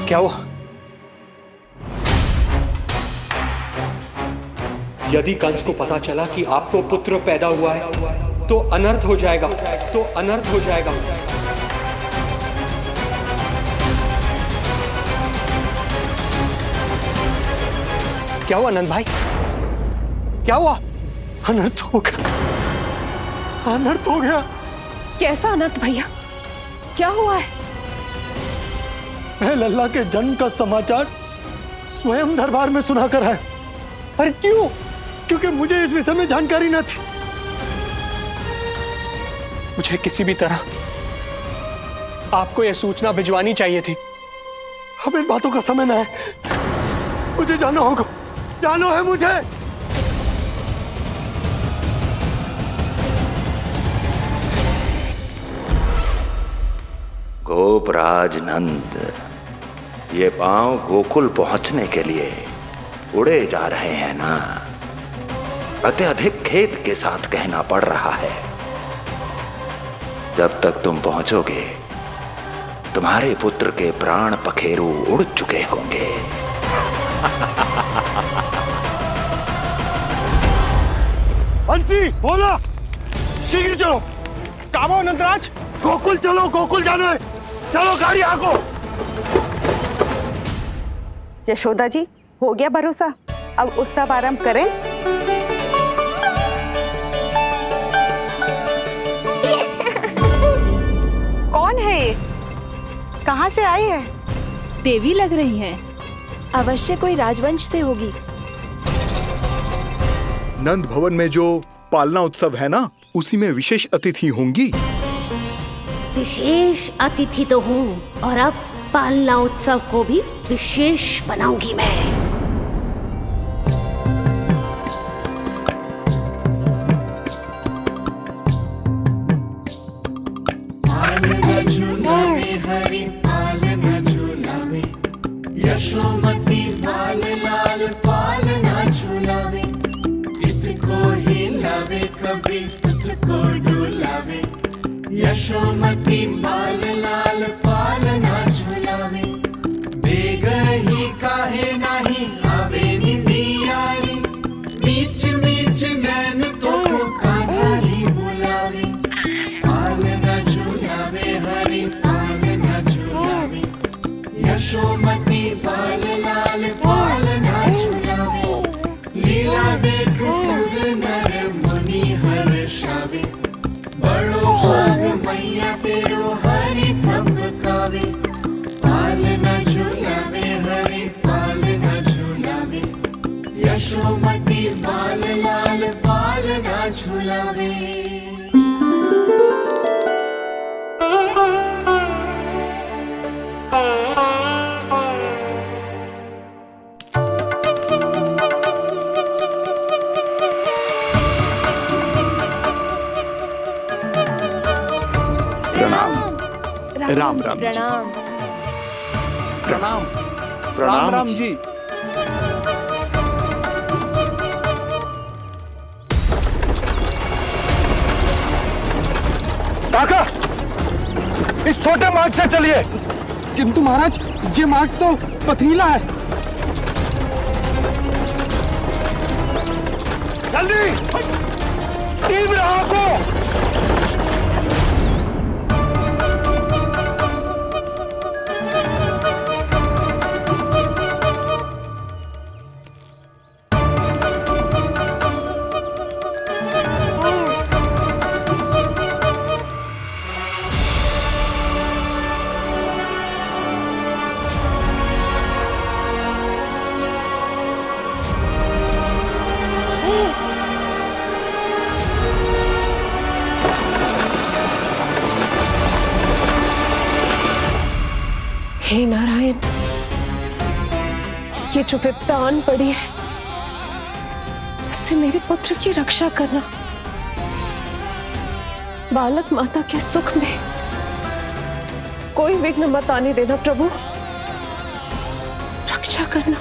क्या हुआ? यदि कंस को पता चला कि आपको पुत्र पैदा हुआ है तो अनर्थ हो जाएगा, तो अनर्थ हो जाएगा। क्या हुआ नंद भाई? क्या हुआ? अनर्थ हो गया, अनर्थ हो गया। कैसा अनर्थ भैया? क्या हुआ है? मैं लल्ला के जन्म का समाचार स्वयं दरबार में सुनाकर आया। पर क्यों? क्योंकि मुझे इस विषय में जानकारी न थी। मुझे किसी भी तरह आपको यह सूचना भिजवानी चाहिए थी। अब इन बातों का समय न है, मुझे जाना होगा, जाना है मुझे। गोपराज नंद, ये पांव गोकुल पहुंचने के लिए उड़े जा रहे हैं ना, अत्यधिक खेद के साथ कहना पड़ रहा है। जब तक तुम पहुंचोगे तुम्हारे पुत्र के प्राण पखेरु उड़ चुके होंगे। बंसी बोला, शीघ्र चलो। काबो नंदराज, गोकुल चलो, गोकुल जाना है। चलो गाड़ी आगो। यशोदा जी, हो गया भरोसा, अब उत्सव आरंभ करें। कौन है ये? कहाँ से आई है? देवी लग रही हैं। अवश्य कोई राजवंश से होगी। नंद भवन में जो पालना उत्सव है ना, उसी में विशेष अतिथि होंगी। विशेष अतिथि तो हूँ, और अब पालना उत्सव को भी विशेष बनाऊंगी मैं। पालना झूलावे हरि पालना झूलावे, यशोमती लाल लाल पालना झूलावे। इत को हिलावे कभी तुत को डुलावे, यशोमती लाल लाल पालना झूलावे। बेग ही काहे नाही आवे निदियारी, बीच बीच नैन तो कान्हारी बुलावे। पालना झूलावे हरि पालना झूलावे, यशोमती लाल लाल पालना झूलावे। लीला देख सुर नर मुनि हर्षावे, बड़ो भाग मैया तेरो हरि थपकावे। पालना झूलावे हरि पालना झूलावे, यशोमती लाल लाल पालना झूलावे। राम राम प्रणाम। प्रणाम प्रणाम राम जी। काका, इस छोटे मार्ग से चलिए। किंतु महाराज, ये मार्ग तो पथरीला है। जल्दी तीव्र आंको। हे नारायण, ये जो विपदा आन पड़ी है, उससे मेरे पुत्र की रक्षा करना। बालक माता के सुख में कोई विघ्न मत आने देना प्रभु, रक्षा करना।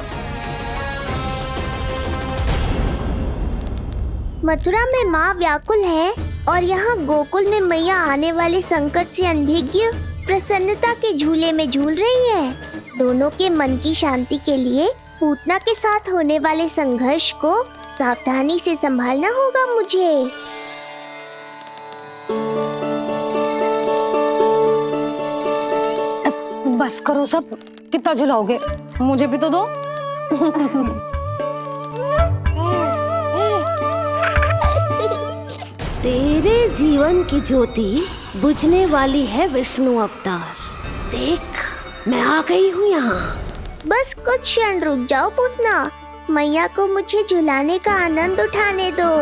मथुरा में माँ व्याकुल है और यहाँ गोकुल में मैया आने वाले संकट से अनभिज्ञ प्रसन्नता के झूले में झूल रही है। दोनों के मन की शांति के लिए पूतना के साथ होने वाले संघर्ष को सावधानी से संभालना होगा मुझे। बस करो सब, कितना झुलाओगे, मुझे भी तो दो। तेरे जीवन की ज्योति बुझने वाली है विष्णु अवतार। देख, मैं आ गई हूँ यहाँ। बस कुछ क्षण रुक जाओ पूतना, मैया को मुझे झुलाने का आनंद उठाने दो।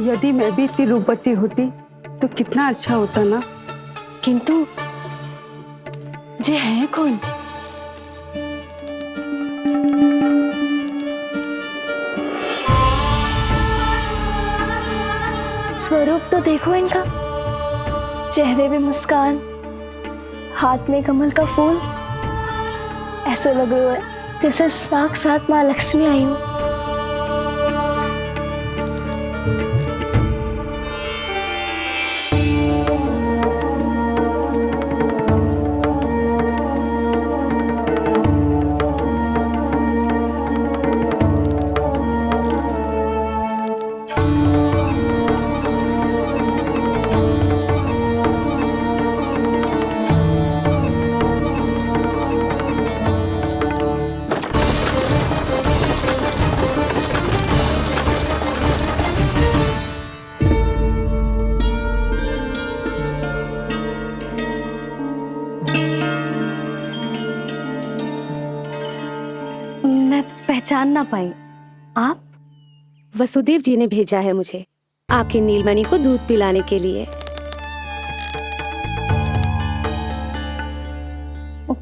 यदि मैं भी इतनी रूपवती होती तो कितना अच्छा होता ना। किंतु जे है कौन? स्वरूप तो देखो इनका, चेहरे में मुस्कान, हाथ में कमल का फूल। ऐसा लग रहा है जैसे साक्षात माँ लक्ष्मी आई हो। पहचान ना पाई। आप? वसुदेव जी ने भेजा है मुझे आपकी नीलमणि को दूध पिलाने के लिए।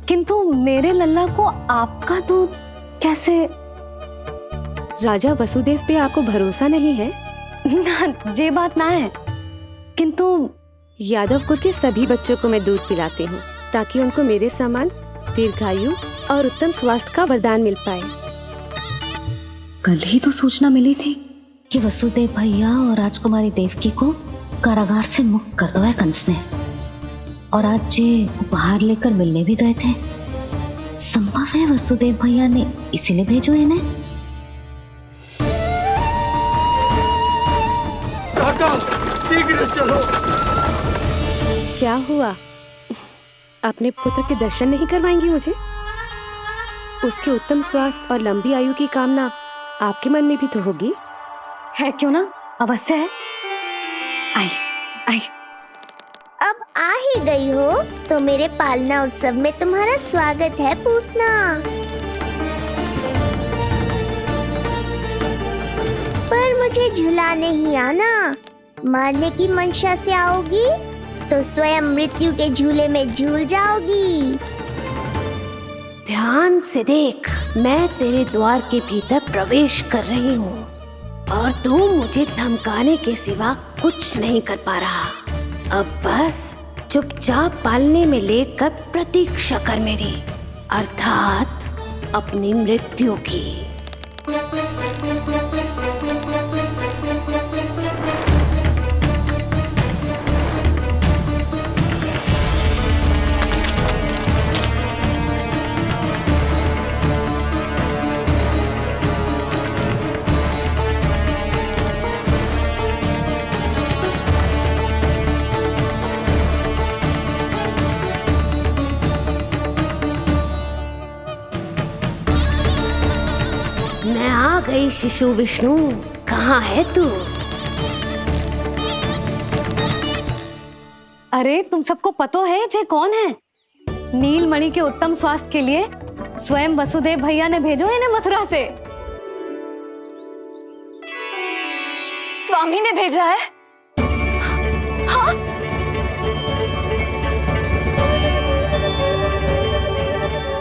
किंतु मेरे लल्ला को आपका दूध कैसे? राजा वसुदेव पे आपको भरोसा नहीं है? ना, ये बात ना है, किंतु यादव कुल के सभी बच्चों को मैं दूध पिलाती हूँ ताकि उनको मेरे समान दीर्घायु और उत्तम स्वास्थ्य का वरदान मिल पाए। कल ही तो सूचना मिली थी कि वसुदेव भैया और राजकुमारी देवकी को कारागार से मुक्त कर दो है कंस ने, और आज ये उपहार लेकर मिलने भी गए थे। संभव है वसुदेव भैया ने इसीलिए भेजो इन्हें। शीघ्र चलो। क्या हुआ? अपने पुत्र के दर्शन नहीं करवाएंगी मुझे? उसके उत्तम स्वास्थ्य और लंबी आयु की कामना आपके मन में भी तो होगी। है क्यों ना, अवश्य है। आई आई। अब आ ही गई हो तो मेरे पालना उत्सव में तुम्हारा स्वागत है पूतना। पर मुझे झुलाने ही आना, मारने की मंशा से आओगी तो स्वयं मृत्यु के झूले में झूल जाओगी। ध्यान से देख, मैं तेरे द्वार के भीतर प्रवेश कर रही हूँ और तू मुझे धमकाने के सिवा कुछ नहीं कर पा रहा। अब बस चुपचाप पालने में लेटकर प्रतीक्षा कर मेरी, अर्थात अपनी मृत्यु की। आ गई शिशु विष्णु, कहाँ है तू? अरे तुम सबको पतो है जे कौन है? नीलमणि के उत्तम स्वास्थ्य के लिए स्वयं वसुदेव भैया ने भेजो इन्हें मथुरा से। स्वामी ने भेजा है? हाँ?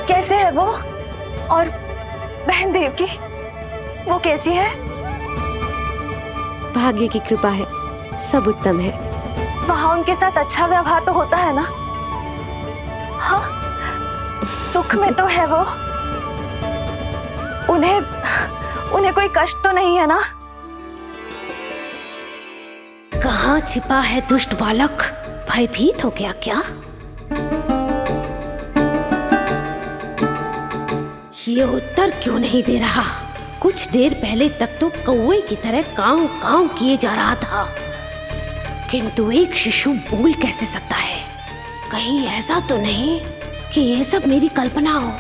कैसे है वो? और बहन देवकी, वो कैसी है? भाग्य की कृपा है, सब उत्तम है। वहां उनके साथ अच्छा व्यवहार तो होता है ना? हाँ, सुख में तो है वो। उन्हें कोई कष्ट तो नहीं है ना? कहाँ छिपा है दुष्ट बालक? भयभीत हो गया क्या? ये उत्तर क्यों नहीं दे रहा? कुछ देर पहले तक तो कौवे की तरह कांव कांव किए जा रहा था, किंतु एक शिशु बोल कैसे सकता है? कहीं ऐसा तो नहीं कि ये सब मेरी कल्पना हो?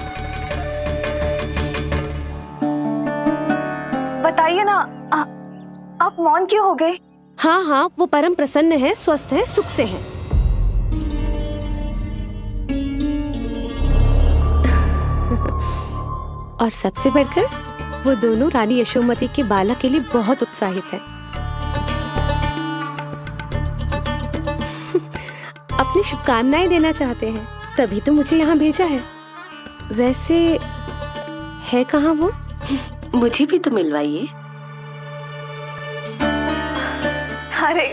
बताइए ना, आप मौन क्यों हो गए? हाँ हाँ, वो परम प्रसन्न है, स्वस्थ है, सुख से है। और सबसे बढ़कर वो दोनों रानी यशोमती के बालक के लिए बहुत उत्साहित है। अपनी शुभकामनाएं देना चाहते हैं, तभी तो मुझे यहाँ भेजा है। वैसे है कहाँ वो? मुझे भी तो मिलवाइए। अरे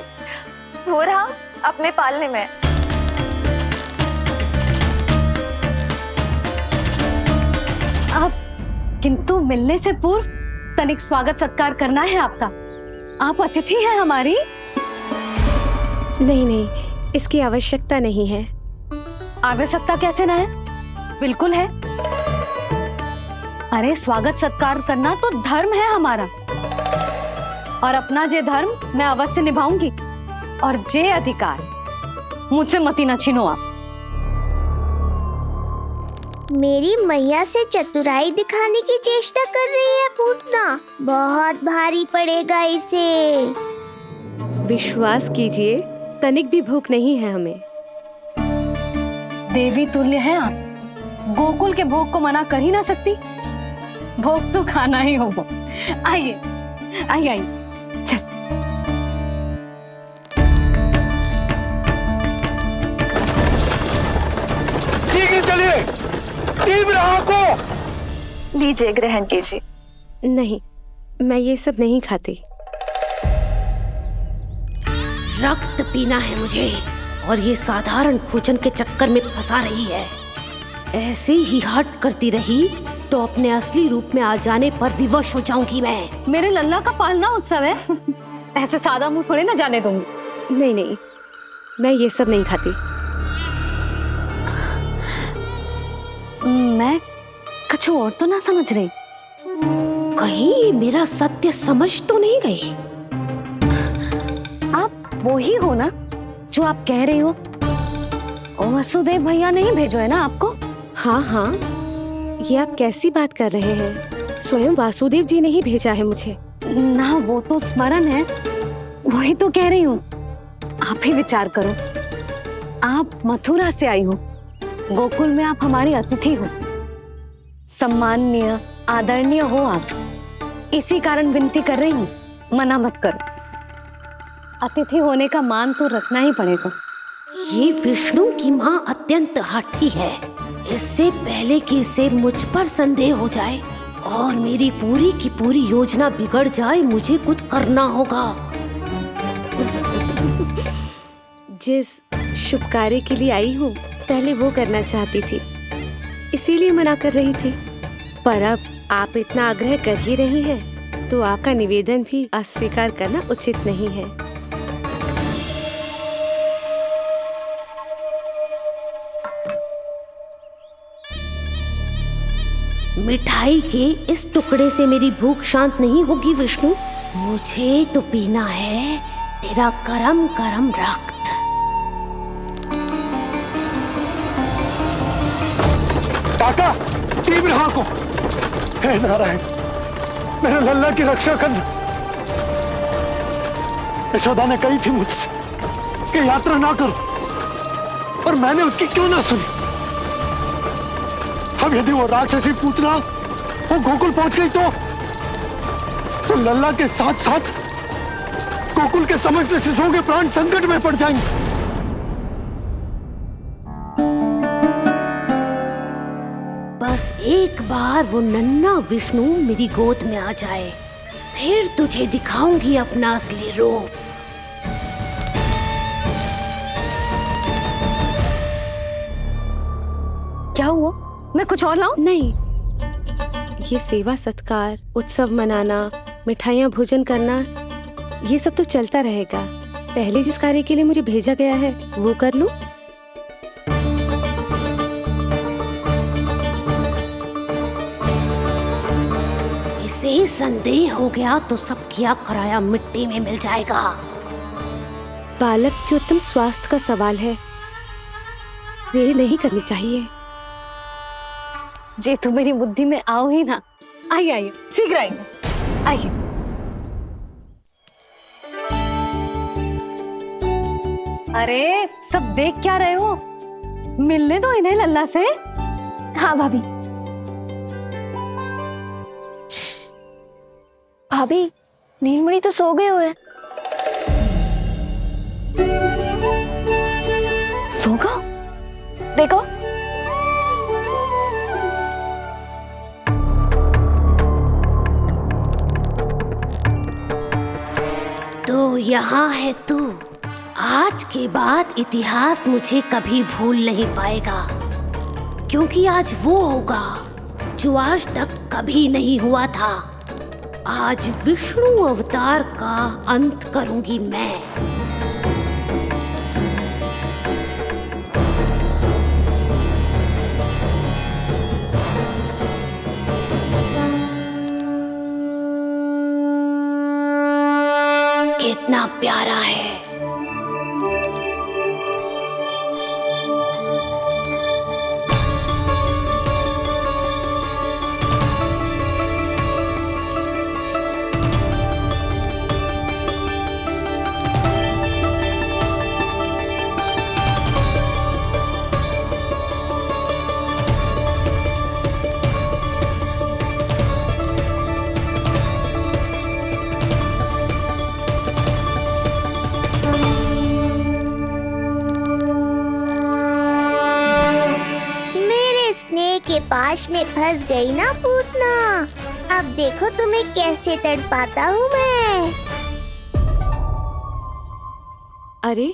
वो रहा अपने पालने में। आप किंतु मिलने से पूर्व तनिक स्वागत सत्कार करना है आपका। आप अतिथि हैं हमारी। नहीं नहीं, इसकी आवश्यकता नहीं है। आवश्यकता कैसे ना है? बिल्कुल है। अरे स्वागत सत्कार करना तो धर्म है हमारा, और अपना जे धर्म मैं अवश्य निभाऊंगी, और जे अधिकार मुझसे मती न छीनो आप। मेरी मैया से चतुराई दिखाने की चेष्टा कर रही है पूतना। बहुत भारी पड़ेगा इसे। विश्वास कीजिए, तनिक भी भूख नहीं है हमें। देवी तुल्य हैं आप, गोकुल के भोग को मना कर ही ना सकती। भोग तो खाना ही होगा। आइए आइए आइए, चल। शीघ्र चलिए, तीव्र आंखों। लीजिए, ग्रहण कीजिए। नहीं, मैं ये सब नहीं खाती। रक्त पीना है मुझे, और ये साधारण भोजन के चक्कर में फंसा रही है। ऐसे ही हट करती रही तो अपने असली रूप में आ जाने पर विवश हो जाऊंगी मैं। मेरे लल्ला का पालना उत्सव है, ऐसे सादा मुंह थोड़े ना जाने दूंगी। नहीं नहीं, मैं ये सब नहीं खाती। मैं कुछ और तो ना समझ रही। कहीं ये मेरा सत्य समझ तो नहीं गई? आप वो ही हो ना जो आप कह रही हो? वसुदेव भैया ने ही भेजो है ना आपको? हाँ हाँ, ये आप कैसी बात कर रहे हैं? स्वयं वासुदेव जी ने ही भेजा है मुझे। ना वो तो स्मरण है, वही तो कह रही हूँ। आप ही विचार करो, आप मथुरा से आई हो, गोकुल में आप हमारी अतिथि हो, सम्माननीय आदरणीय हो आप। इसी कारण विनती कर रही हूँ, मना मत करो। अतिथि होने का मान तो रखना ही पड़ेगा। ये विष्णु की माँ अत्यंत हठी है। इससे पहले कि इसे मुझ पर संदेह हो जाए और मेरी पूरी की पूरी योजना बिगड़ जाए, मुझे कुछ करना होगा। जिस शुभ कार्य के लिए आई हूँ, पहले वो करना चाहती थी, इसीलिए मना कर रही थी। पर अब आप इतना आग्रह कर ही रही हैं, तो आपका निवेदन भी अस्वीकार करना उचित नहीं है। मिठाई के इस टुकड़े से मेरी भूख शांत नहीं होगी विष्णु। मुझे तो पीना है तेरा गरम गरम रक्त। ताका, तीव्र आंखों। हे नारायण, मेरे लल्ला की रक्षा करना। यशोदा ने कही थी मुझसे कि यात्रा ना करो, और मैंने उसकी क्यों ना सुनी। अब यदि वो राक्षसी पूतना वो गोकुल पहुंच गई तो लल्ला के साथ साथ गोकुल के समस्त शिशुओं के प्राण संकट में पड़ जाएंगे। बस एक बार वो नन्हा विष्णु मेरी गोद में आ जाए, फिर तुझे दिखाऊंगी अपना असली रूप। क्या हुआ? मैं कुछ और लाऊं? नहीं, ये सेवा सत्कार, उत्सव मनाना, मिठाइयाँ भोजन करना, ये सब तो चलता रहेगा। पहले जिस कार्य के लिए मुझे भेजा गया है वो कर लूं। इसे संदेह हो गया तो सब किया कराया मिट्टी में मिल जाएगा। बालक के उत्तम स्वास्थ्य का सवाल है, देरी नहीं करनी चाहिए। जे तो मेरी बुद्धि में आओ ही ना। आइए आइए, शीघ्र आइए, आइए। अरे सब देख क्या रहे हो? मिलने दो इन्हें लल्ला से। हाँ भाभी। भाभी, नीलमणि तो सो गए हुए। सो गया? देखो। तो यहाँ है तू। आज के बाद इतिहास मुझे कभी भूल नहीं पाएगा, क्योंकि आज वो होगा जो आज तक कभी नहीं हुआ था। आज विष्णु अवतार का अंत करूंगी मैं। कितना प्यारा है। के पास में फंस गई ना पूतना। अब देखो तुम्हें कैसे तड़पाता हूँ मैं। अरे,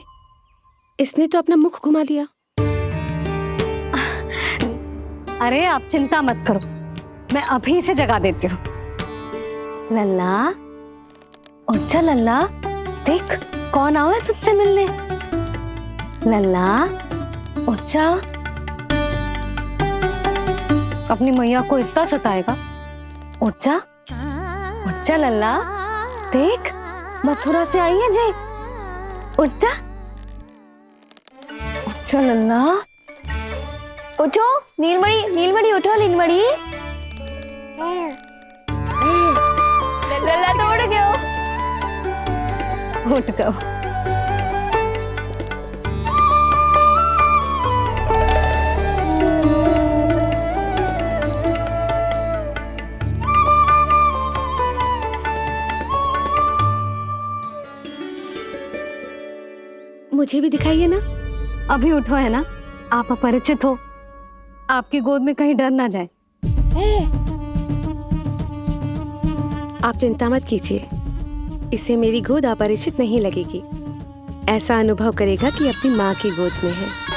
इसने तो अपना मुख घुमा लिया। अरे आप चिंता मत करो, मैं अभी इसे जगा देती हूँ। लल्ला, उठ जा लल्ला, देख कौन आया है तुझसे मिलने। लल्ला, उठ जा। अपनी मैया को इतना सताएगा? उठ जा लल्ला, देख मथुरा से आई है जय। उठ जा लल्ला। उठो नीलमणि, नीलमणि उठो नीलमणि। लल्ला तो उठ गयो। उठ गयो। मुझे भी दिखाइए ना। अभी उठो है ना, आप अपरिचित हो, आपकी गोद में कहीं डर ना जाए। आप चिंता मत कीजिए, इसे मेरी गोद अपरिचित नहीं लगेगी। ऐसा अनुभव करेगा कि अपनी माँ की गोद में है।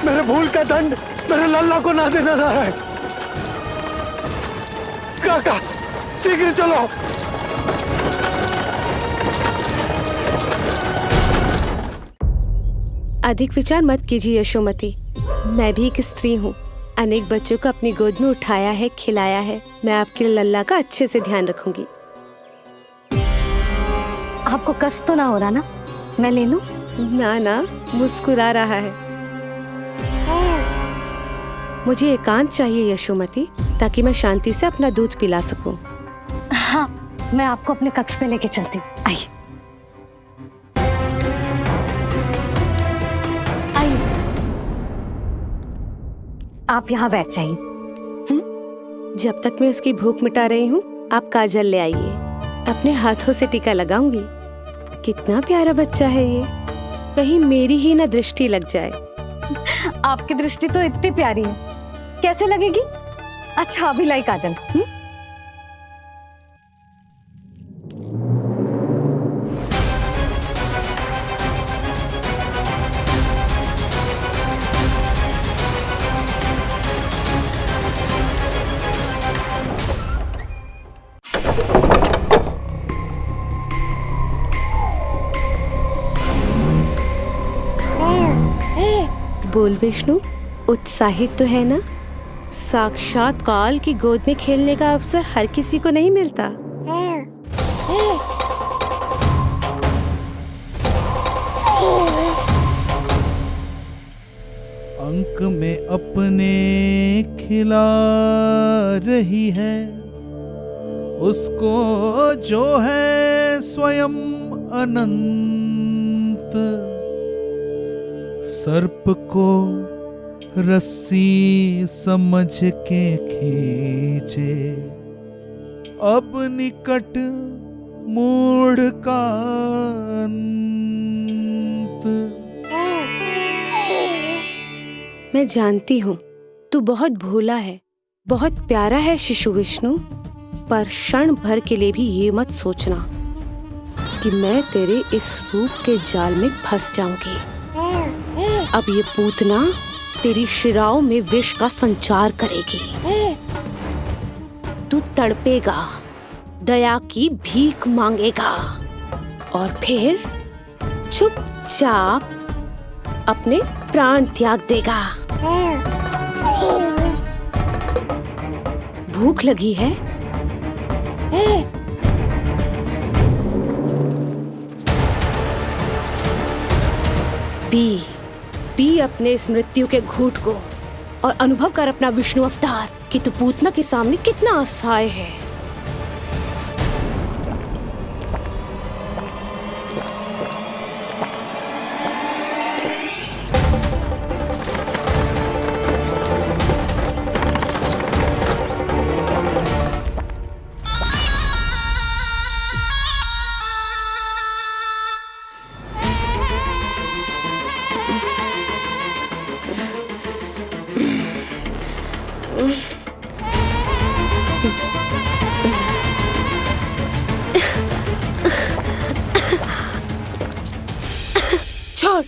मेरे भूल का दंड मेरे लल्ला को ना देना ना है। काका, शीघ्र चलो। अधिक विचार मत कीजिए यशोमती। मैं भी एक स्त्री हूँ, अनेक बच्चों को अपनी गोद में उठाया है, खिलाया है। मैं आपके लल्ला का अच्छे से ध्यान रखूंगी। आपको कष्ट तो ना हो रहा ना? मैं ले लूं? ना ना, मुस्कुरा रहा है। मुझे एकांत चाहिए यशोमती, ताकि मैं शांति से अपना दूध पिला सकूं। हाँ, मैं आपको अपने कक्ष में लेके चलती हूँ। आइए आइए, आप यहाँ बैठ जाइए। जब तक मैं उसकी भूख मिटा रही हूँ, आप काजल ले आइए। अपने हाथों से टीका लगाऊंगी। कितना प्यारा बच्चा है ये, कहीं मेरी ही ना दृष्टि लग जाए। आपकी दृष्टि तो इतनी प्यारी है, कैसे लगेगी? अच्छा अभी लाई काजल। बोल विष्णु, उत्साहित तो है ना? साक्षात काल की गोद में खेलने का अवसर हर किसी को नहीं मिलता। अंक में अपने खिला रही है, उसको जो है स्वयं अनंत। सर्प को रस्सी समझ के खींचे, अब निकट मूढ़ का अंत। मैं जानती हूँ तू बहुत भोला है, बहुत प्यारा है शिशु विष्णु, पर क्षण भर के लिए भी ये मत सोचना कि मैं तेरे इस रूप के जाल में फंस जाऊंगी। अब ये पूतना तेरी शिराओं में विष का संचार करेगी। तू तड़पेगा, दया की भीख मांगेगा और फिर चुपचाप अपने प्राण त्याग देगा। भूख लगी है? पी अपने इस मृत्यु के घूंट को और अनुभव कर अपना विष्णु अवतार कि तू पूतना के सामने कितना असहाय है। छोड़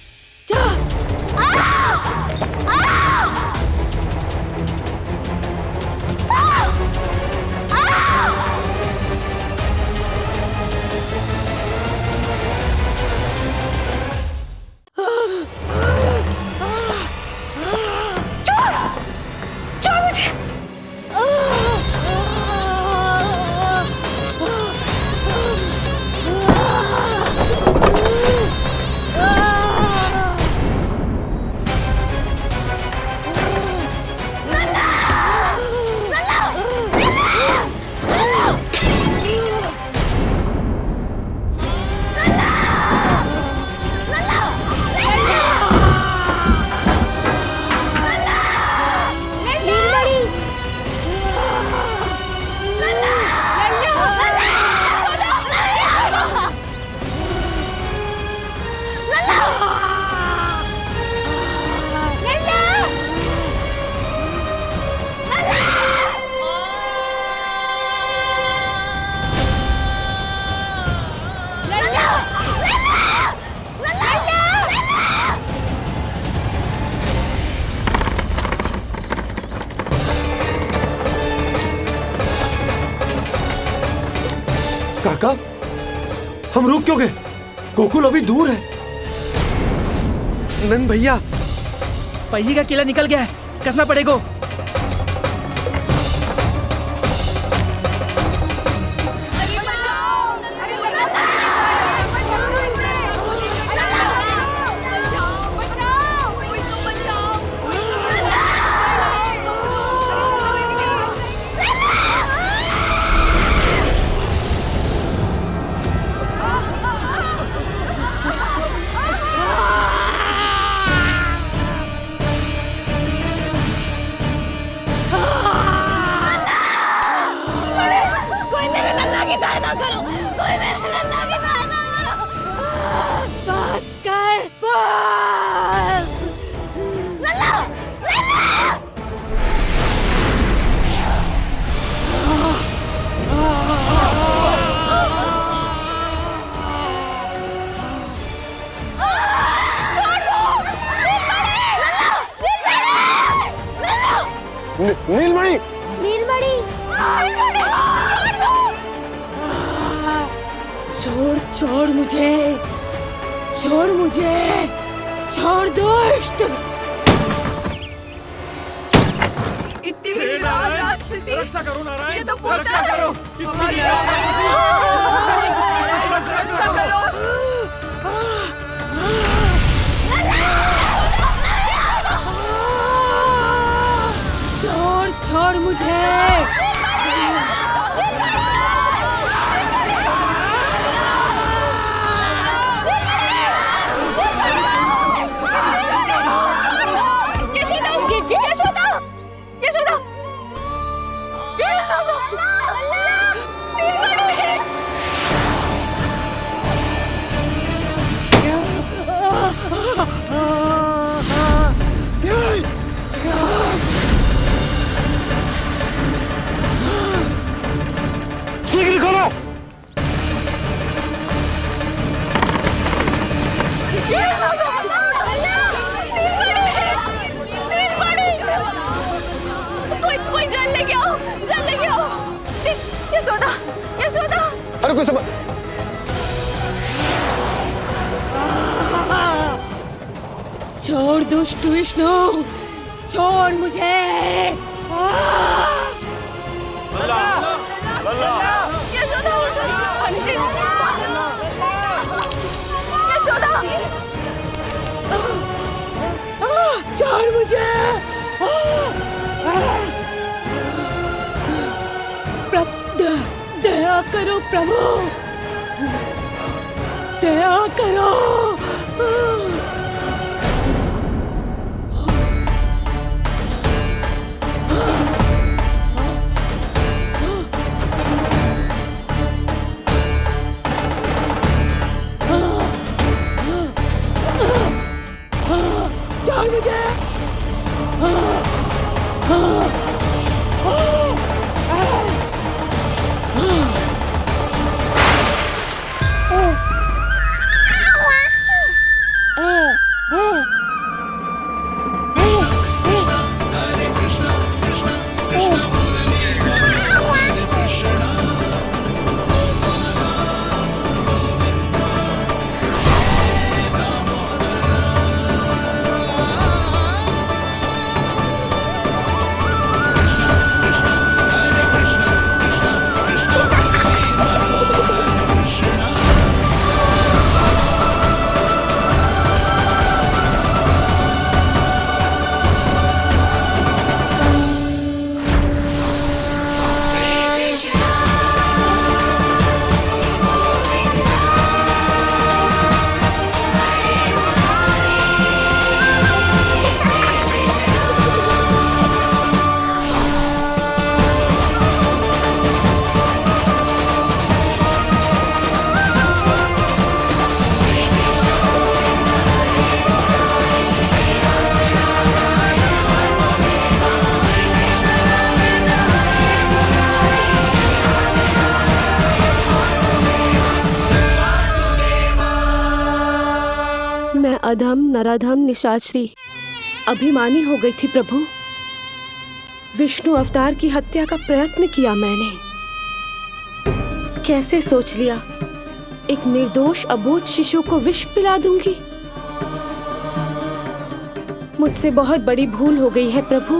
काका, हम रुक क्यों गए? गोकुल अभी दूर है। नंद भैया, पहिए का किला निकल गया है, कसना पड़ेगा। नीलमणि, नीलमणि, छोड़ छोड़ मुझे, छोड़ मुझे, छोड़ दुष्ट। इतनी राक्षसी, रक्षा करो नारायण, ये तो रक्षा करो, रक्षा करो। छोड़ छोड़ मुझे। शीघ्र करो। कोई जल लेके आओ, जल लेके आओ। यशोदा, यशोदा। अरे कोई समझ। छोड़ दुष्ट विष्णु, छोड़ मुझे। छोड़ मुझे। दया करो प्रभु, दया करो। छोड़ मुझे। अधम नराधम निशाचरी अभिमानी हो गई थी प्रभु। विष्णु अवतार की हत्या का प्रयत्न किया मैंने। कैसे सोच लिया एक निर्दोष अबोध शिशु को विष पिला दूंगी। मुझसे बहुत बड़ी भूल हो गई है प्रभु,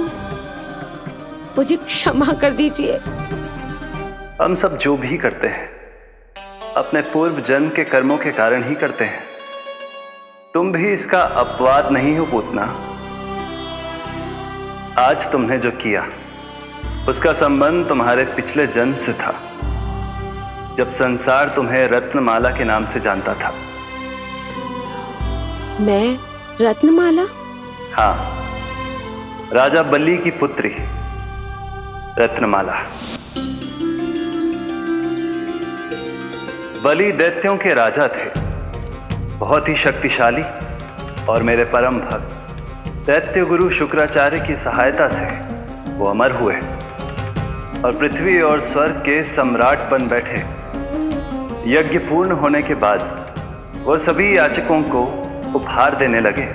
मुझे क्षमा कर दीजिए। हम सब जो भी करते हैं अपने पूर्व जन्म के कर्मों के कारण ही करते हैं। तुम भी इसका अपवाद नहीं हो पूतना। आज तुमने जो किया उसका संबंध तुम्हारे पिछले जन्म से था, जब संसार तुम्हें रत्नमाला के नाम से जानता था। मैं रत्नमाला? हाँ, राजा बलि की पुत्री रत्नमाला। बलि दैत्यों के राजा थे, बहुत ही शक्तिशाली, और मेरे परम भक्त दैत्य गुरु शुक्राचार्य की सहायता से वो अमर हुए और पृथ्वी और स्वर्ग के सम्राट बन बैठे। यज्ञ पूर्ण होने के बाद वो सभी याचकों को उपहार देने लगे।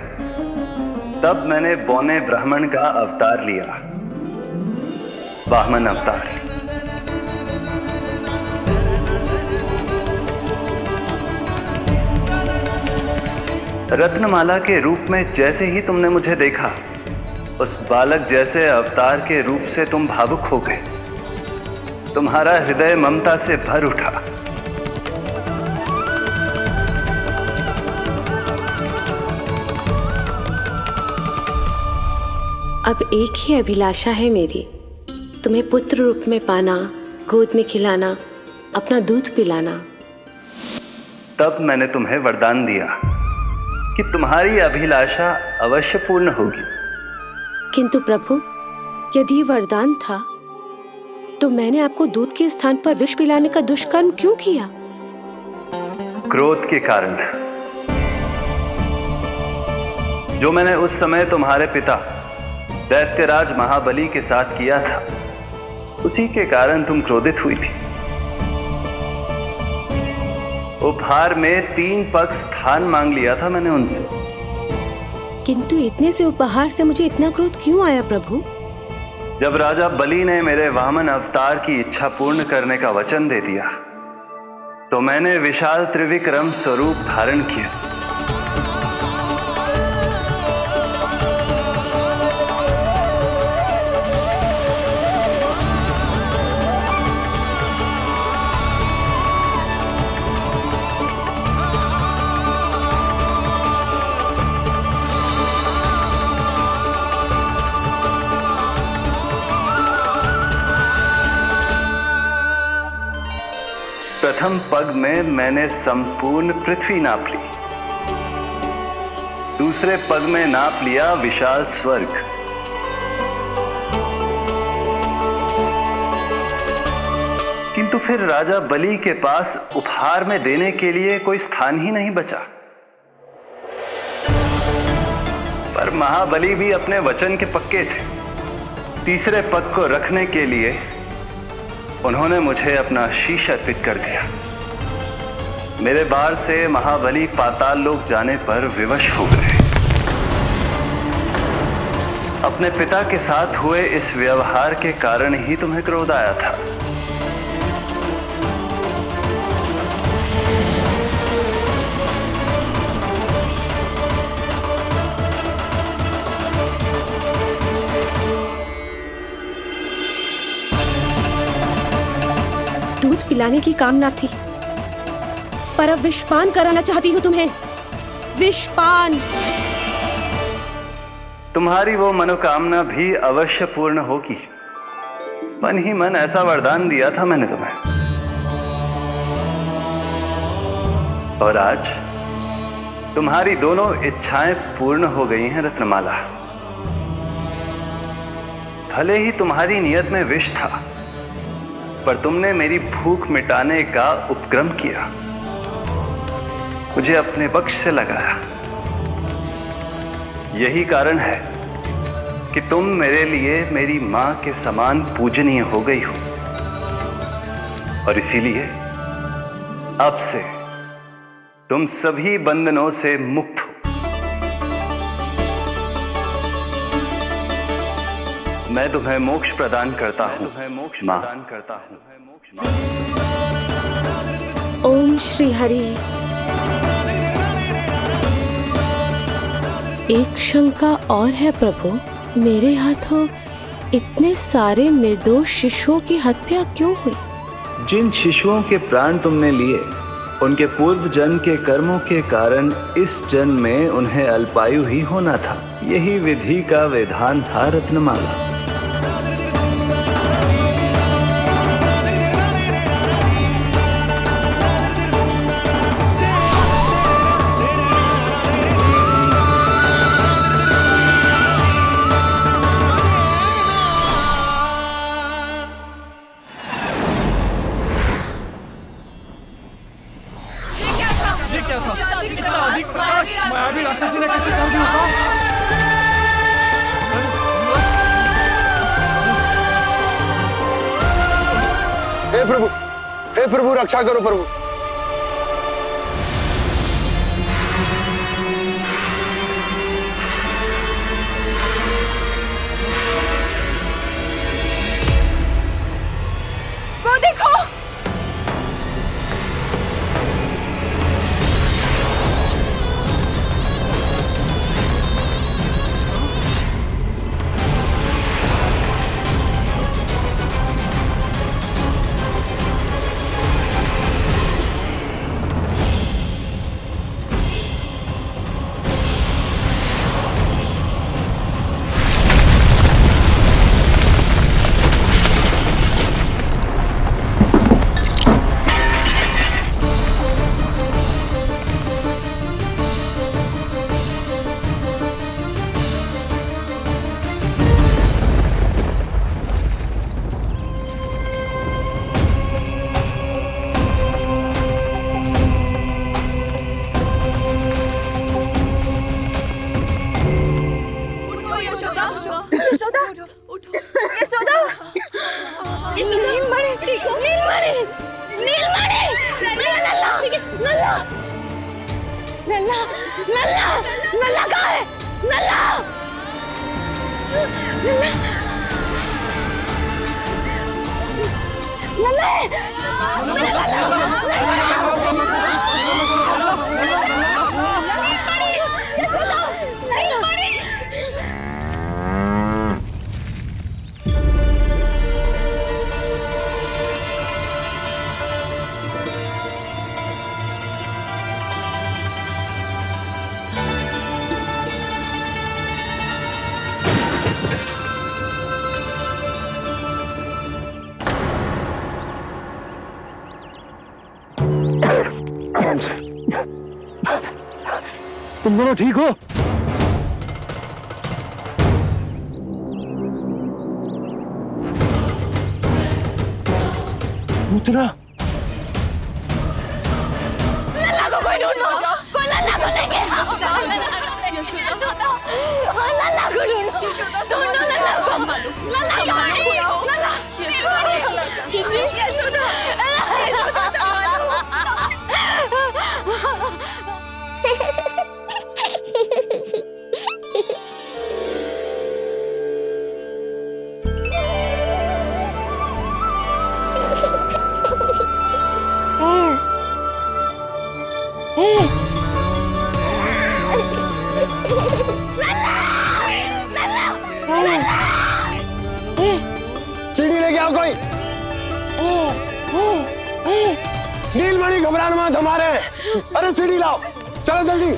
तब मैंने बौने ब्राह्मण का अवतार लिया, वामन अवतार। रत्नमाला के रूप में जैसे ही तुमने मुझे देखा, उस बालक जैसे अवतार के रूप से तुम भावुक हो गए। तुम्हारा हृदय ममता से भर उठा। अब एक ही अभिलाषा है मेरी, तुम्हें पुत्र रूप में पाना, गोद में खिलाना, अपना दूध पिलाना। तब मैंने तुम्हें वरदान दिया कि तुम्हारी अभिलाषा अवश्य पूर्ण होगी। किंतु प्रभु, यदि वरदान था तो मैंने आपको दूध के स्थान पर विष पिलाने का दुष्कर्म क्यों किया? क्रोध के कारण, जो मैंने उस समय तुम्हारे पिता दैत्यराज महाबली के साथ किया था, उसी के कारण तुम क्रोधित हुई थी। उपहार में 3 पग स्थान मांग लिया था मैंने उनसे। किंतु इतने से उपहार से मुझे इतना क्रोध क्यों आया प्रभु? जब राजा बलि ने मेरे वामन अवतार की इच्छा पूर्ण करने का वचन दे दिया, तो मैंने विशाल त्रिविक्रम स्वरूप धारण किया। प्रथम पग में मैंने संपूर्ण पृथ्वी नाप ली, दूसरे पग में नाप लिया विशाल स्वर्ग, किंतु फिर राजा बलि के पास उपहार में देने के लिए कोई स्थान ही नहीं बचा। पर महाबली भी अपने वचन के पक्के थे। तीसरे पग को रखने के लिए उन्होंने मुझे अपना शीश अर्पित कर दिया। मेरे बार से महाबली पाताल लोक जाने पर विवश हो गए। अपने पिता के साथ हुए इस व्यवहार के कारण ही तुम्हें क्रोध आया था। दूध पिलाने की कामना थी, पर अब विषपान कराना चाहती हूँ तुम्हें। विषपान। तुम्हारी वो मनोकामना भी अवश्य पूर्ण होगी। मन ही मन ऐसा वरदान दिया था मैंने तुम्हें। और आज तुम्हारी दोनों इच्छाएं पूर्ण हो गई हैं रत्नमाला। भले ही तुम्हारी नियत में विष था, पर तुमने मेरी भूख मिटाने का उपक्रम किया, मुझे अपने पक्ष से लगाया। यही कारण है कि तुम मेरे लिए मेरी मां के समान पूजनीय हो गई हो, और इसीलिए अब से तुम सभी बंधनों से मुक्त हो। मैं तुम्हें मोक्ष प्रदान करता हूं, मां। ओम श्री हरि। एक शंका और है प्रभु, मेरे हाथों इतने सारे निर्दोष शिशुओं की हत्या क्यों हुई? जिन शिशुओं के प्राण तुमने लिए, उनके पूर्व जन्म के कर्मों के कारण इस जन्म में उन्हें अल्पायु ही होना था। यही विधि का विधान था रत्नमाला। हे प्रभु रक्षा करो प्रभु। वो देखो, तुम दोनों ठीक हो? पूतना लल्ला को कोई ढूंढो, कोई लल्ला को लेके आओ। यशोदा, लल्ला को ढूंढो, ढूंढो लल्ला को, लल्ला को ढूंढो, लल्ला, यशोदा, सीढ़ी लेके आओ कोई। नीलमणि घबराना मत, हमारे। अरे सीढ़ी लाओ, चलो जल्दी।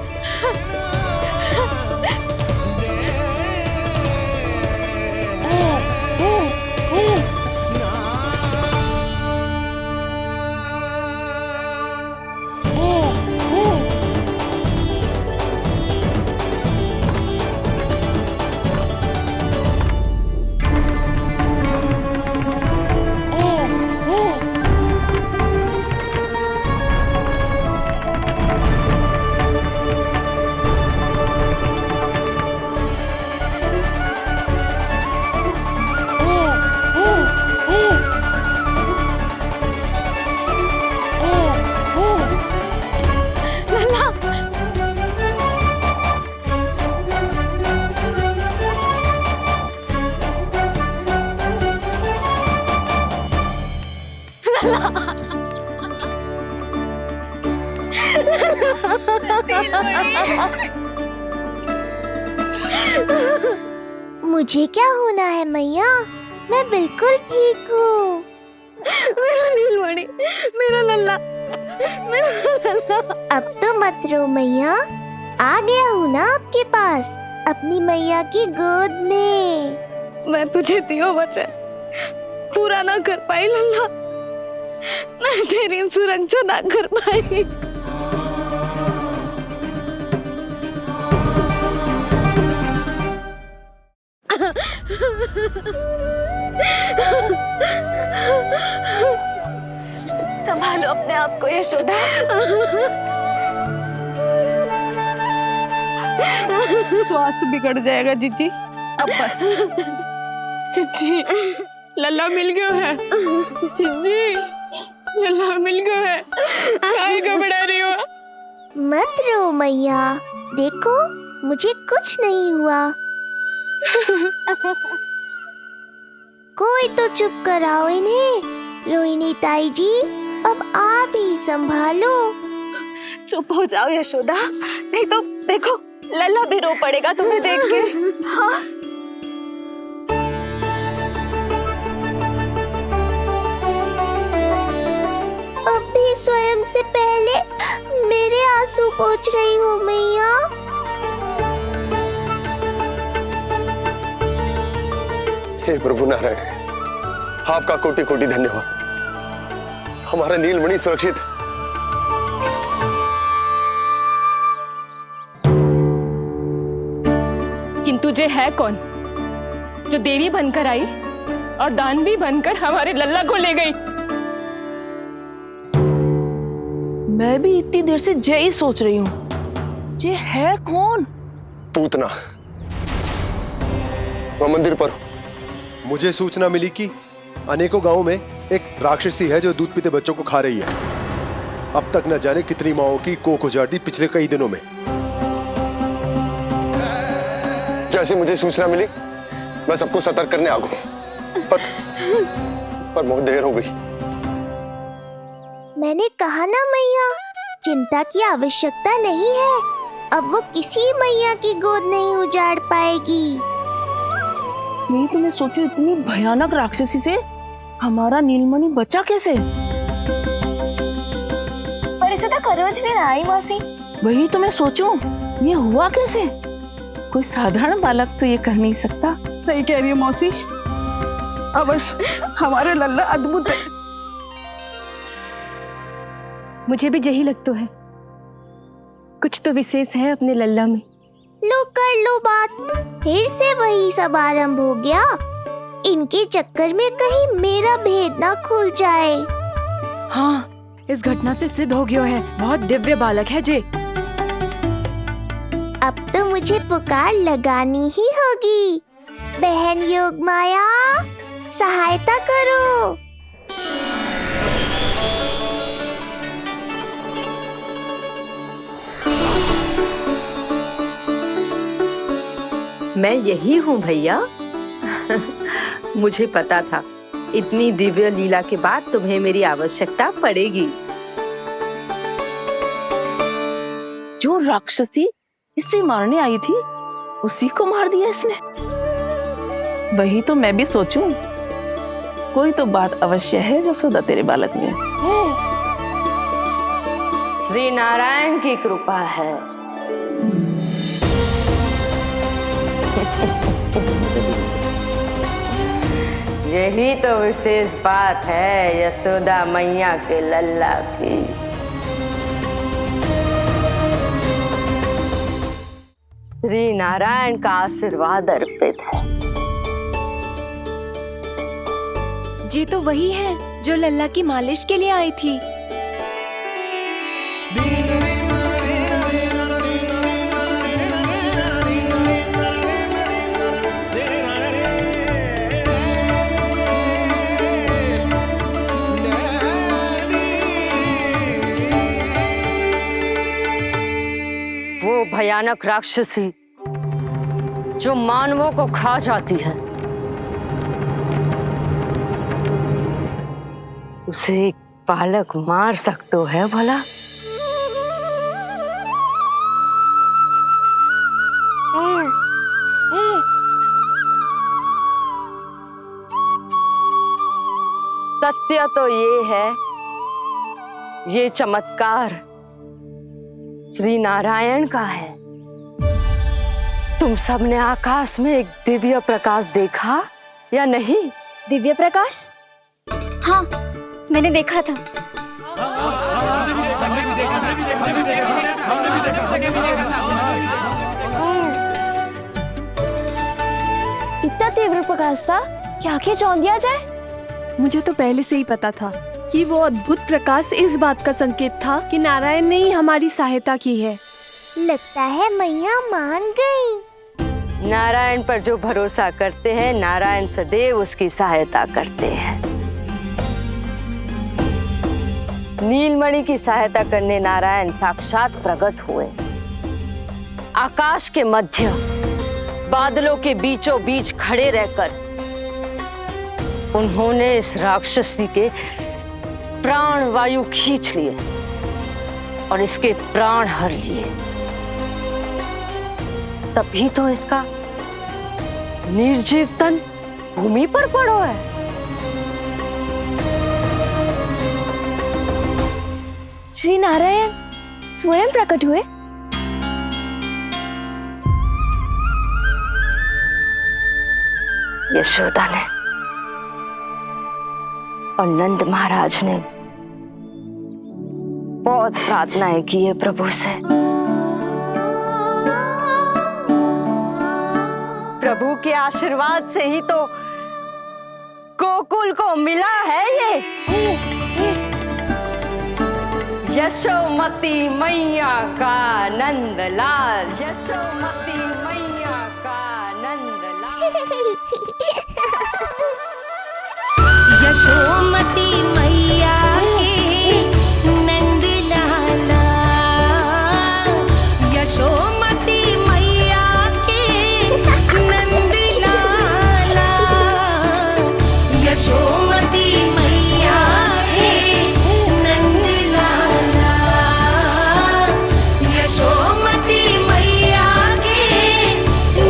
मुझे क्या होना है मैया, मैं बिल्कुल ठीक हूँ। मेरा नीलमणि, मेरा लल्ला, मेरा लल्ला। अब तो मत रो मैया, आ गया हूँ ना आपके पास, अपनी मैया की गोद में। मैं तुझे दियो वचन पूरा ना कर पाई लल्ला, मैं तेरी सुरक्षा ना कर पाई। संभालो अपने आप को यशोदा। स्वास्थ्य बिगड़ जाएगा जीजी, अब बस। चिच्ची, लल्ला मिल गयो है। चिच्ची, लल्ला मिल गयो है। काहे घबरा रही हो? मत रो मैया, देखो मुझे कुछ नहीं हुआ। कोई तो चुप कराओ इन्हें। रोहिणी ताई जी, अब आप ही संभालो। चुप हो जाओ यशोदा, नहीं तो देखो लल्ला भी रो पड़ेगा तुम्हें देख के। हाँ? अब भी स्वयं से पहले मेरे आंसू पोंछ रही हो मैया। हे प्रभु नारायण, आपका कोटि कोटि धन्यवाद। हमारा नीलमणि सुरक्षित। किंतु जे है कौन जो देवी बनकर आई और दानवी बनकर हमारे लल्ला को ले गई? मैं भी इतनी देर से जय ही सोच रही हूँ, जे है कौन? पूतना। तो मंदिर पर मुझे सूचना मिली कि अनेकों गांवों में एक राक्षसी है जो दूध पीते बच्चों को खा रही है। अब तक न जाने कितनी माओं की कोख उजाड़ दी पिछले कई दिनों में। जैसे मुझे सूचना मिली मैं सबको सतर्क करने आ गया, पर बहुत देर हो गई। मैंने कहा ना मैया, चिंता की आवश्यकता नहीं है। अब वो किसी मैया की गोद नहीं उजाड़ पाएगी। मैं तो मैं सोचू इतनी भयानक राक्षसी से हमारा नीलमणि बचा कैसे? पर इसे तो करोज भी ना आई मौसी। वही तो मैं सोचूं, ये हुआ कैसे? कोई साधारण बालक तो ये कर नहीं सकता। सही कह रही है मौसी, अवश्य हमारे लल्ला अद्भुत है। मुझे भी यही लगता है, कुछ तो विशेष है अपने लल्ला में। लो कर लो बात, फिर से वही सब आरंभ हो गया। इनके चक्कर में कहीं मेरा भेद ना खुल जाए। हाँ, इस घटना से सिद्ध हो गया है, बहुत दिव्य बालक है जे। अब तो मुझे पुकार लगानी ही होगी। बहन योगमाया, सहायता करो। मैं यही हूँ भैया। मुझे पता था इतनी दिव्य लीला के बाद तुम्हें मेरी आवश्यकता पड़ेगी। जो राक्षसी इसे मारने आई थी उसी को मार दिया इसने। वही तो मैं भी सोचूं, कोई तो बात अवश्य है जसोदा तेरे बालक में। श्री नारायण की कृपा है। यही तो विशेष बात है यशोदा मैया के लल्ला की। श्री नारायण का आशीर्वाद अर्पित है। जी तो वही है जो लल्ला की मालिश के लिए आई थी। भयानक राक्षसी जो मानवों को खा जाती है, उसे एक बालक मार सकता है भला? सत्य तो ये है, ये चमत्कार श्री नारायण का है। तुम सबने आकाश में एक दिव्य प्रकाश देखा या नहीं? दिव्य प्रकाश? हाँ, मैंने देखा था। इतना तीव्र प्रकाश था कि आंखें चौंध दिया जाए। मुझे तो पहले से ही पता था कि वो अद्भुत प्रकाश इस बात का संकेत था कि नारायण ने ही हमारी सहायता की है। लगता है मैया मान गई। नारायण पर जो भरोसा करते हैं, नारायण सदैव उसकी सहायता करते हैं। नीलमणि की सहायता करने नारायण साक्षात प्रकट हुए। आकाश के मध्य बादलों के बीचों बीच खड़े रहकर उन्होंने इस राक्षसी के प्राण वायु खींच लिए और इसके प्राण हर लिए। तभी तो इसका निर्जीव तन भूमि पर पड़ो है। श्री नारायण स्वयं प्रकट हुए। यशोदा ने और नंद महाराज ने बहुत प्रार्थनाएं की है प्रभु से। प्रभु के आशीर्वाद से ही तो गोकुल को मिला है ये। यशोमती मैया का नंदलाल, यशोमती मैया का नंदलाल। यशोमती मैया के नंद लाला, यशोमती मैया के नंद लाला, यशोमती मैया के नंद लाला, यशोमती मैया के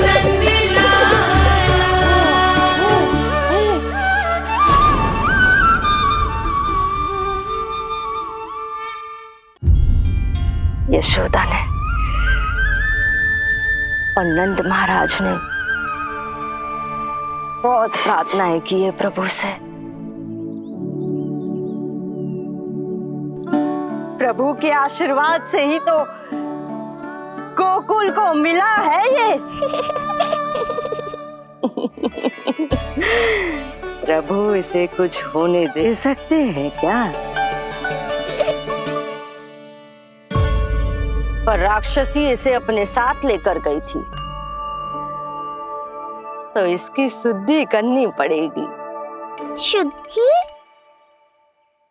नंद लाला। यशोदा ने और नंद महाराज ने बहुत प्रार्थनाएं की है प्रभु से। प्रभु के आशीर्वाद से ही तो गोकुल को मिला है ये। प्रभु इसे कुछ होने दे सकते हैं क्या? पर राक्षसी इसे अपने साथ लेकर गई थी, तो इसकी शुद्धि करनी पड़ेगी। शुद्धि?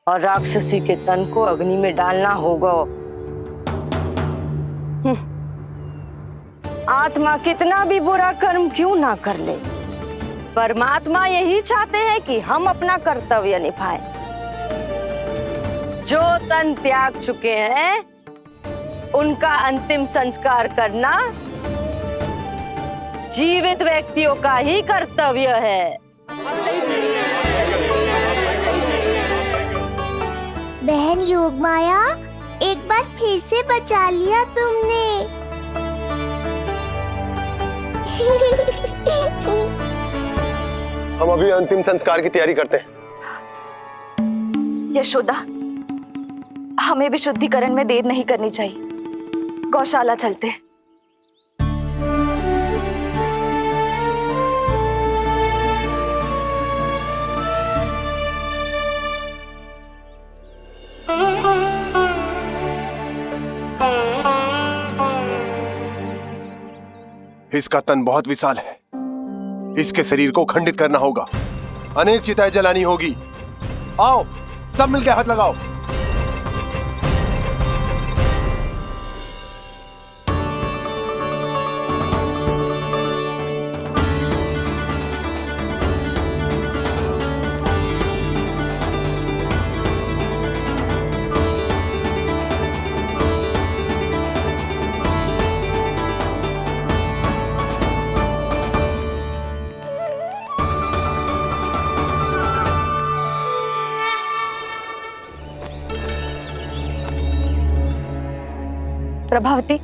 और राक्षसी के तन को अग्नि में डालना होगा। आत्मा कितना भी बुरा कर्म क्यों ना कर ले, परमात्मा यही चाहते हैं कि हम अपना कर्तव्य निभाएं। जो तन त्याग चुके हैं उनका अंतिम संस्कार करना जीवित व्यक्तियों का ही कर्तव्य है। बहन योगमाया, एक बार फिर से बचा लिया तुमने। हम अभी अंतिम संस्कार की तैयारी करते हैं। यशोदा, हमें भी शुद्धिकरण में देर नहीं करनी चाहिए। गौशाला चलते हैं। इसका तन बहुत विशाल है, इसके शरीर को खंडित करना होगा, अनेक चिताएं जलानी होगी। आओ सब मिलकर हाथ लगाओ। प्रभावती,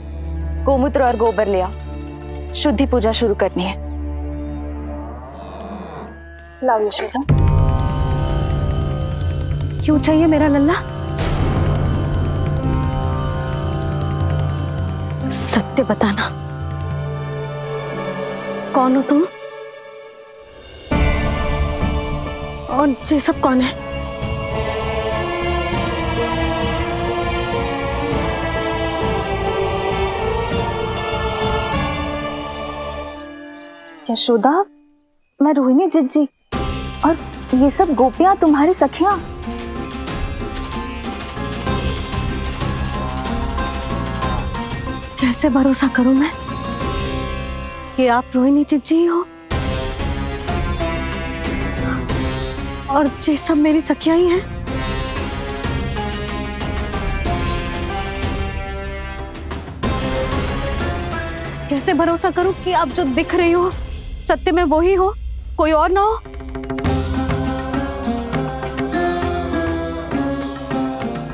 गोमूत्र और गोबर ले आओ, शुद्धि पूजा शुरू करनी है। लाओ यशोदा। क्यों चाहिए मेरा लल्ला? सत्य बताना, कौन हो तुम और ये सब कौन है? यशोदा, मैं रोहिणी जिज्जी और ये सब गोपियां तुम्हारी सखियां। कैसे भरोसा करूं मैं कि आप रोहिणी जिज्जी हो और ये सब मेरी सखियां ही हैं? कैसे भरोसा करूं कि आप जो दिख रही हो सत्य में वो ही हो, कोई और ना हो?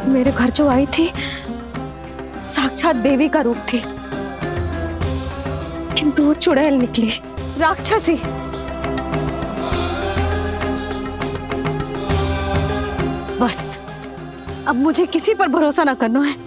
मेरे घर जो आई थी साक्षात देवी का रूप थी, किंतु वो चुड़ैल निकली, राक्षसी। बस अब मुझे किसी पर भरोसा ना करना है।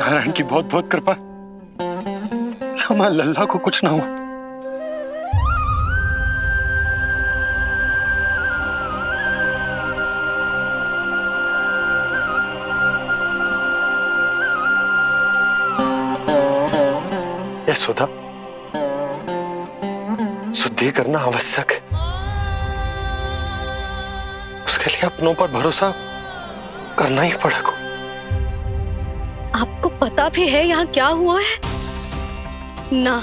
नारायण की बहुत बहुत कृपा, हमारे लल्ला को कुछ ना हो। यशोदा, शुद्धि करना आवश्यक है, उसके लिए अपनों पर भरोसा करना ही पड़ेगा। आपको पता भी है यहाँ क्या हुआ है ना?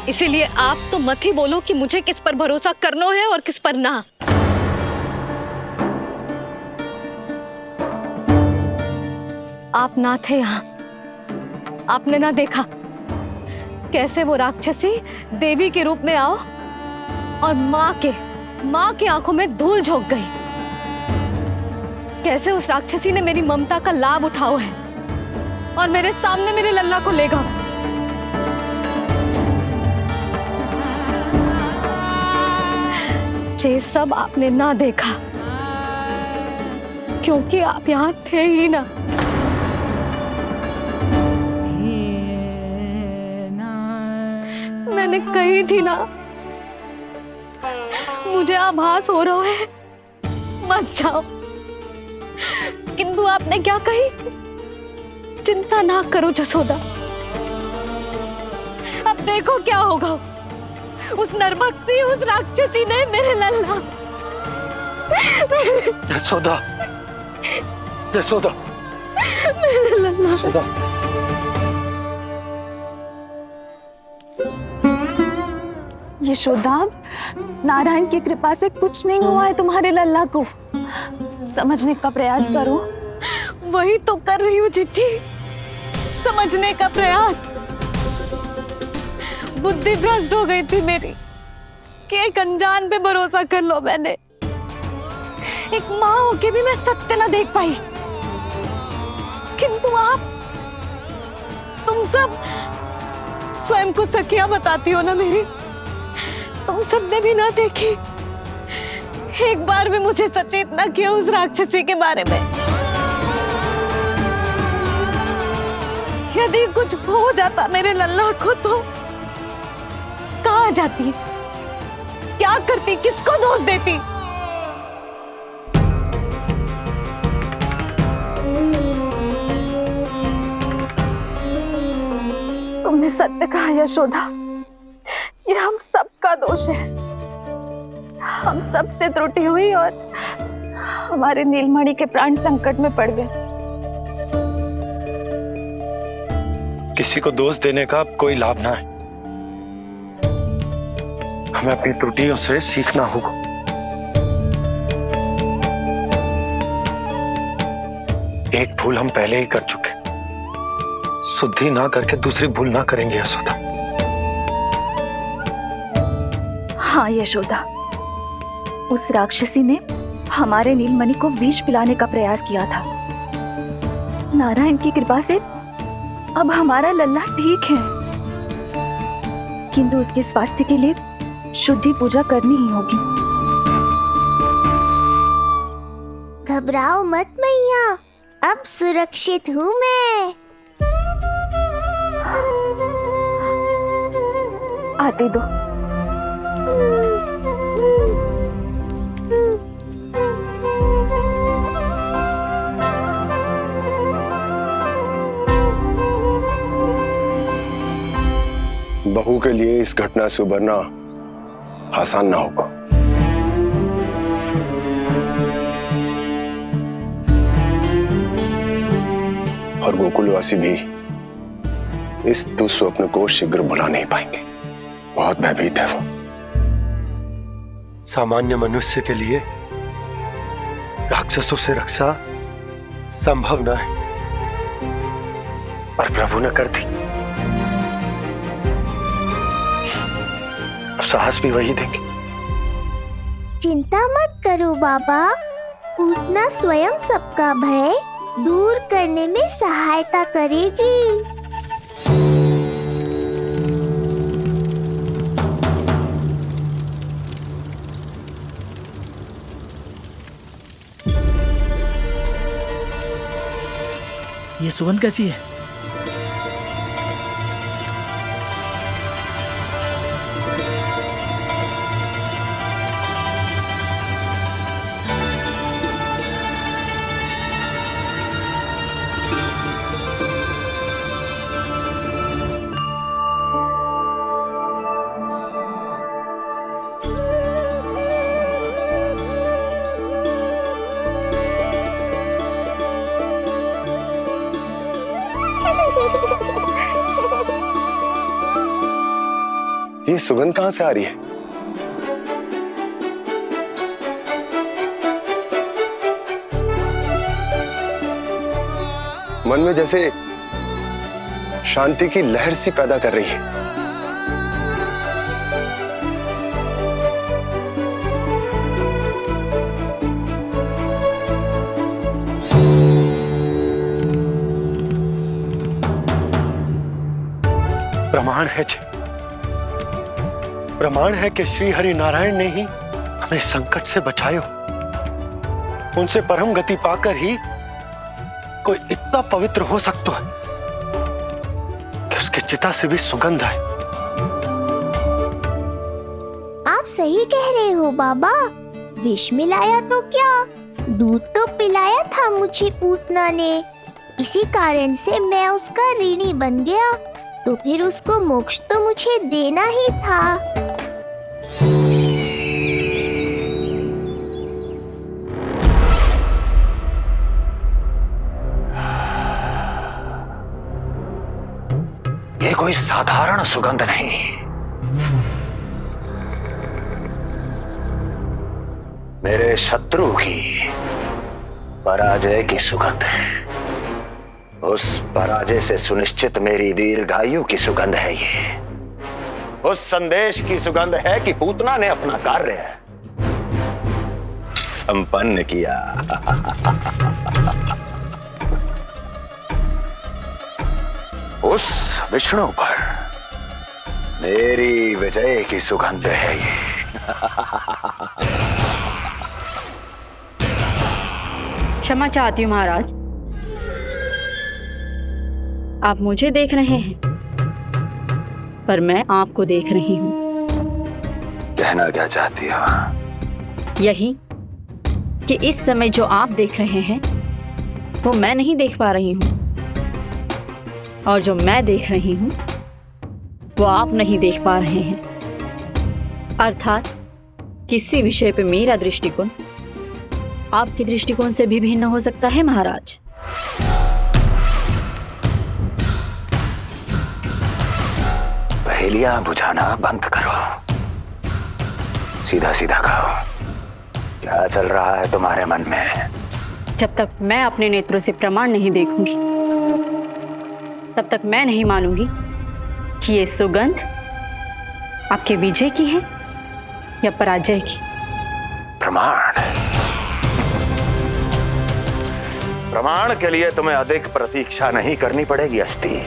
इसीलिए आप तो मत ही बोलो कि मुझे किस पर भरोसा करना है और किस पर ना। आप ना थे यहाँ, आपने ना देखा कैसे वो राक्षसी देवी के रूप में आओ और माँ के आंखों में धूल झोंक गई। कैसे उस राक्षसी ने मेरी ममता का लाभ उठाओ है और मेरे सामने मेरे लल्ला को ले गया। ये सब आपने ना देखा क्योंकि आप यहाँ थे ही ना। मैंने कही थी ना, मुझे आभास हो रहा है, मत जाओ। किंतु आपने क्या कही? चिंता ना करो जसोदा, अब देखो क्या होगा। उस नरभक्षी, उस राक्षसी ने मेरे लल्ला। यशोदा, यशोदा, मेरे लल्ला। यशोदा। यशोदा, नारायण की कृपा से कुछ नहीं हुआ है तुम्हारे लल्ला को। समझने का प्रयास करो। वही तो कर रही हूँ जिज्जी, समझने का प्रयास। बुद्धि भ्रष्ट हो गई थी मेरी कि एक अनजान पे भरोसा कर लो मैंने। एक माँ होके भी मैं सत्य ना देख पाई, किंतु आप, तुम सब स्वयं को सखियां बताती हो ना मेरी, तुम सबने भी ना देखी, एक बार भी मुझे सचेत ना किया उस राक्षसी के बारे में। यदि कुछ हो जाता मेरे लल्ला को तो कहाँ जाती, क्या करती, किसको दोष देती? तुमने सत्य कहा यशोदा, ये हम सबका दोष है। हम सब से त्रुटि हुई और हमारे नीलमणि के प्राण संकट में पड़ गए। किसी को दोष देने का कोई लाभ ना है। हमें अपनी त्रुटियों से सीखना होगा। एक भूल हम पहले ही कर चुके, शुद्धि ना करके दूसरी भूल ना करेंगे यशोदा। हाँ यशोदा, उस राक्षसी ने हमारे नीलमणि को विष पिलाने का प्रयास किया था। नारायण की कृपा से अब हमारा लल्ला ठीक है, किंतु उसके स्वास्थ्य के लिए शुद्धि पूजा करनी ही होगी। घबराओ मत मैया, अब सुरक्षित हूँ मैं। आते दो। बहू के लिए इस घटना से उबरना आसान ना होगा। और गोकुलवासी भी इस दुस्वप्न को शीघ्र भुला नहीं पाएंगे। बहुत भयभीत है वो। सामान्य मनुष्य के लिए राक्षसों से रक्षा संभव न है, पर प्रभु ने कर दी। अब साहस भी वही देंगे। चिंता मत करो बाबा, पूतना स्वयं सबका भय दूर करने में सहायता करेगी। ये सुगंध कैसी है? ये सुगंध कहां से आ रही है? मन में जैसे शांति की लहर सी पैदा कर रही है। प्रमाण है प्रमाण है कि श्री हरि नारायण ने ही हमें संकट से बचायो। उनसे परम गति पाकर ही कोई इतना पवित्र हो सकता है कि उसकी चिता से भी सुगंध है। आप सही कह रहे हो बाबा, विष मिलाया तो क्या, दूध तो पिलाया था मुझे पूतना ने। इसी कारण से मैं उसका ऋणी बन गया, तो फिर उसको मोक्ष तो मुझे देना ही था। ये कोई साधारण सुगंध नहीं, मेरे शत्रु की पराजय की सुगंध है। उस पराजय से सुनिश्चित मेरी दीर्घायु की सुगंध है ये। उस संदेश की सुगंध है कि पूतना ने अपना कार्य संपन्न किया। उस विष्णु पर मेरी विजय की सुगंध है ये। क्षमा चाहती हूँ महाराज, आप मुझे देख रहे हैं पर मैं आपको देख रही हूँ। कहना क्या चाहती हो? यही कि इस समय जो आप देख रहे हैं वो मैं नहीं देख पा रही हूँ, और जो मैं देख रही हूँ वो आप नहीं देख पा रहे हैं। अर्थात किसी विषय पे मेरा दृष्टिकोण आपके दृष्टिकोण से भी भिन्न हो सकता है महाराज। पहेलियां बुझाना बंद करो, सीधा सीधा कहो, क्या चल रहा है तुम्हारे मन में? जब तक मैं अपने नेत्रों से प्रमाण नहीं देखूंगी तब तक मैं नहीं मानूंगी कि ये सुगंध आपके विजय की है या पराजय की। प्रमाण के लिए तुम्हें अधिक प्रतीक्षा नहीं करनी पड़ेगी अस्ति।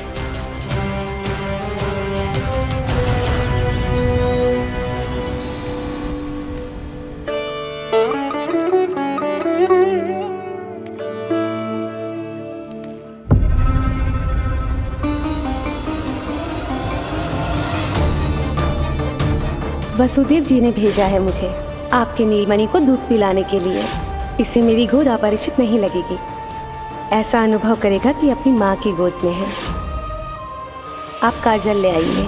वसुदेव जी ने भेजा है मुझे आपके नीलमणि को दूध पिलाने के लिए। इससे मेरी गोद अपरिचित नहीं लगेगी, ऐसा अनुभव करेगा कि अपनी माँ की गोद में है। आप काजल ले आइए,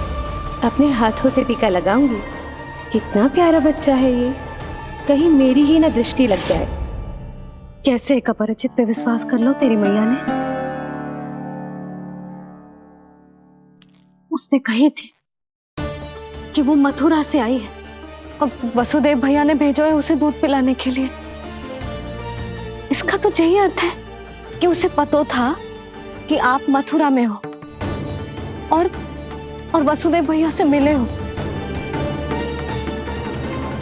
अपने हाथों से टीका लगाऊंगी। कितना प्यारा बच्चा है ये, कहीं मेरी ही ना दृष्टि लग जाए। कैसे एक अपरिचित पे विश्वास कर लो तेरी मैया ने? उसने कही थी कि वो मथुरा से आई है और वसुदेव भैया ने भेजा है उसे दूध पिलाने के लिए। इसका तो यही अर्थ है कि उसे पता था कि आप मथुरा में हो और वसुदेव भैया से मिले हो।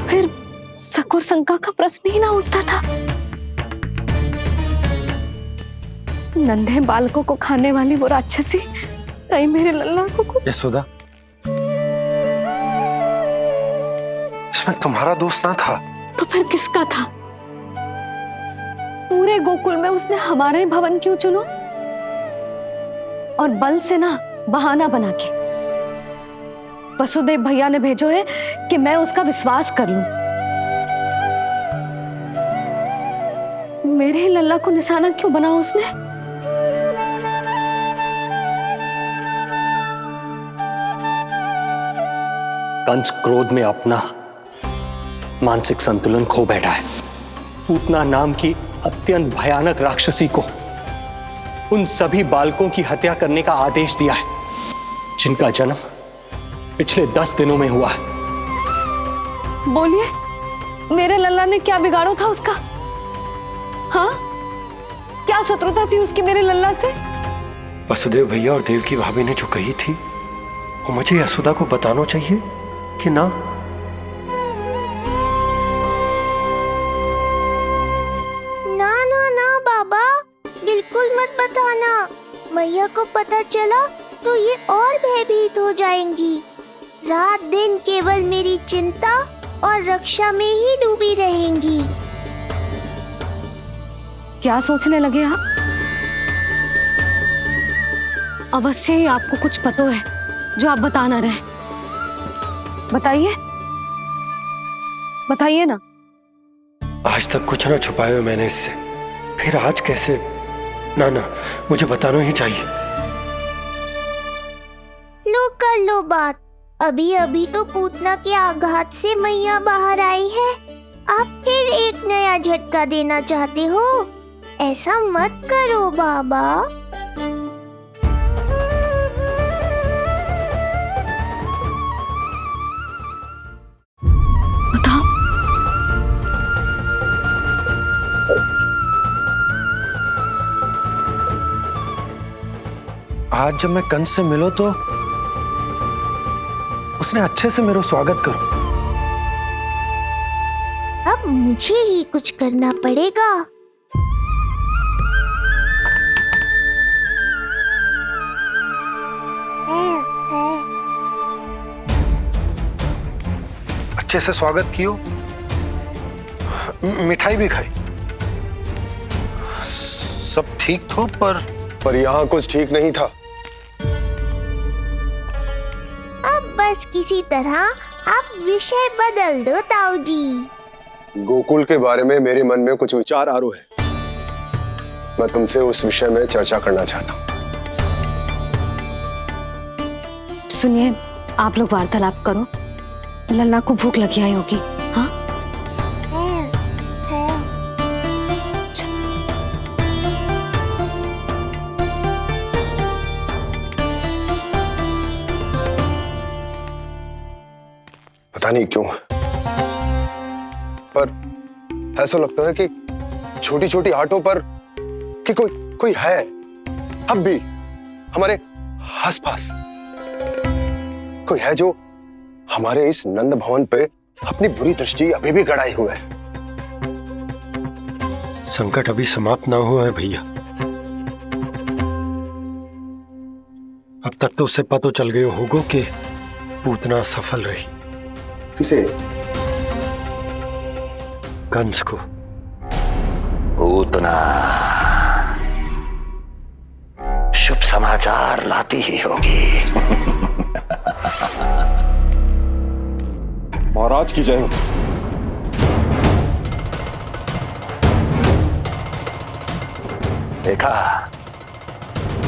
फिर शक और शंका का प्रश्न ही ना उठता था। नन्हे बालकों को खाने वाली वो राक्षसी कहीं मेरे लल्ला को कुछ। यशोदा, इसमें तुम्हारा दोस्त ना था। तो फिर किसका था? पूरे गोकुल में उसने हमारा ही भवन क्यों चुनो? और बल से ना बहाना बना के वसुदेव भैया ने भेजो है कि मैं उसका विश्वास कर लूं। मेरे ही लल्ला को निशाना क्यों बनाया उसने? कंस क्रोध में अपना मानसिक संतुलन खो बैठा है। पूतना नाम की अत्यंत भयानक राक्षसी को उन सभी बालकों की हत्या करने का आदेश दिया है जिनका जन्म पिछले 10 दिनों में हुआ है। बोलिए, मेरे लल्ला ने क्या बिगाड़ो था उसका? हाँ, क्या शत्रुता थी उसकी मेरे लल्ला से? वसुदेव भैया और देवकी भाभी ने जो कही थी वो मुझे यशोदा को बताना चाहिए कि ना? ना बाबा, बिल्कुल मत बताना। मैया को पता चला तो ये और भयभीत हो जाएंगी। रात दिन केवल मेरी चिंता और रक्षा में ही डूबी रहेंगी। क्या सोचने लगे आप? अवश्य ही आपको कुछ पता है जो आप बता ना रहे। बताइए, बताइए ना। आज तक कुछ ना छुपाया मैंने इससे, फिर आज कैसे? ना, मुझे बताना ही चाहिए। लो कर लो बात। अभी अभी तो पूतना के आघात से मैया बाहर आई है, आप फिर एक नया झटका देना चाहते हो? ऐसा मत करो बाबा। आज जब मैं कंस से मिलो तो उसने अच्छे से मेरा स्वागत करो। अब मुझे ही कुछ करना पड़ेगा। अच्छे से स्वागत कियो, मिठाई भी खाई, सब ठीक तो, पर यहाँ कुछ ठीक नहीं था। अब बस किसी तरह आप विषय बदल दो ताऊ जी। गोकुल के बारे में मेरे मन में कुछ विचार आ रहे हैं। मैं तुमसे उस विषय में चर्चा करना चाहता हूँ। सुनिए, आप लोग वार्तालाप करो। लल्ला को भूख लगी आई होगी। हाँ, नहीं क्यों, पर ऐसा लगता है कि छोटी छोटी आटों पर कि कोई है अब भी हमारे आसपास, कोई है जो हमारे इस नंद भवन पे अपनी बुरी दृष्टि अभी भी गड़ाए हुए है। संकट अभी समाप्त ना हुआ है भैया। अब तक तो उसे पता चल गए होगा कि पूतना सफल रही। किसे? कंस को। पूतना शुभ समाचार लाती ही होगी। महाराज की जय हो। देखा,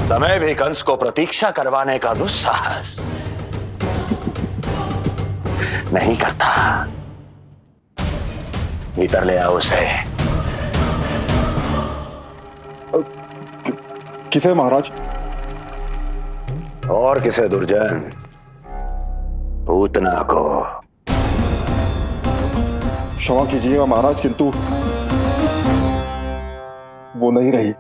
समय भी कंस को प्रतीक्षा करवाने का दुस्साहस नहीं करता। भीतर ले आओ उसे। किसे महाराज? और किसे दुर्जन? पूतना को। क्षमा कीजिएगा महाराज, किंतु वो नहीं रही।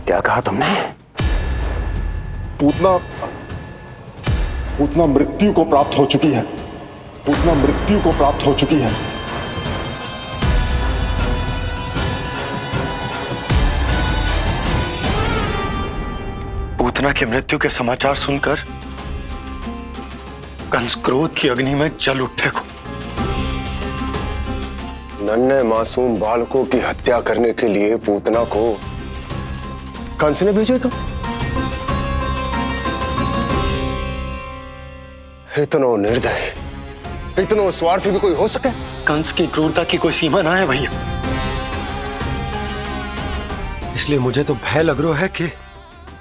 क्या कहा तुमने? पूतना मृत्यु को प्राप्त हो चुकी है। पूतना मृत्यु को प्राप्त हो चुकी है। पूतना की मृत्यु के समाचार सुनकर कंस क्रोध की अग्नि में जल उठे को। नन्हे मासूम बालकों की हत्या करने के लिए पूतना को कंस ने भेजे तो इतना निर्दय, इतना स्वार्थी भी कोई हो सके? कंस की क्रूरता की कोई सीमा ना है भैया। इसलिए मुझे तो भय लग रहा है कि